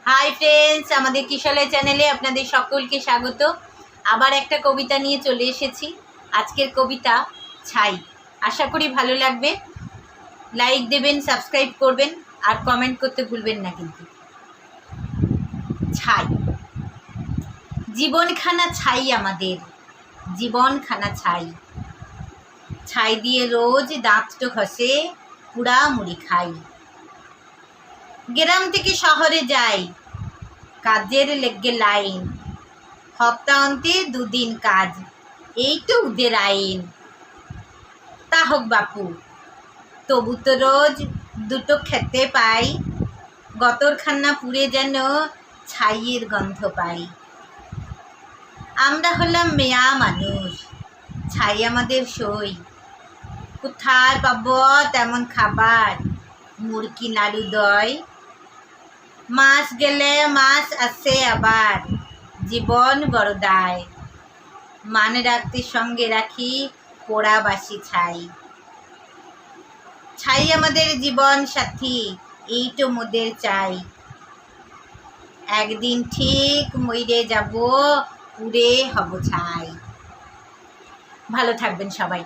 Hi friends, আমাদের কিশলয় চ্যানেলে আপনাদের সকলকে স্বাগত। আবার একটা কবিতা নিয়ে চলে এসেছি। আজকের কবিতা ছাই। আশা করি ভালো লাগবে। লাইক দেবেন, সাবস্ক্রাইব করবেন আর কমেন্ট করতে ভুলবেন না কিন্তু। ছাই। জীবনখানা ছাই, আমাদের জীবনখানা ছাই। ছাই দিয়ে রোজ দাঁতটো ঘষে পুড়া মুড়ি খাই। গ্রাম থেকে শহরে যাই, কাজের লেগে লাইন। সপ্তাহান্তে দুদিন কাজ, এই তো ওদের আইন। তা হোক বাপু, তবু তো রোজ দুটো খেতে পাই। গতরখানা পুড়ে যেন ছাইয়ের গন্ধ পাই। আমরা হলাম মেয়া মানুষ, ছাই আমাদের সই। কোথায় পাবো তেমন খাবার, মুরগি নাড়ু দয়। মাস গেলে মাস আসে আবার, জীবন বড় দায়। মানে রাখতে সঙ্গে রাখি পোড়া বাসি ছাই। ছাই আমাদের জীবন সাথী, এই তো মোদের চাই। একদিন ঠিক মইরে যাব, পুড়ে হব ছাই। ভালো থাকবেন সবাই।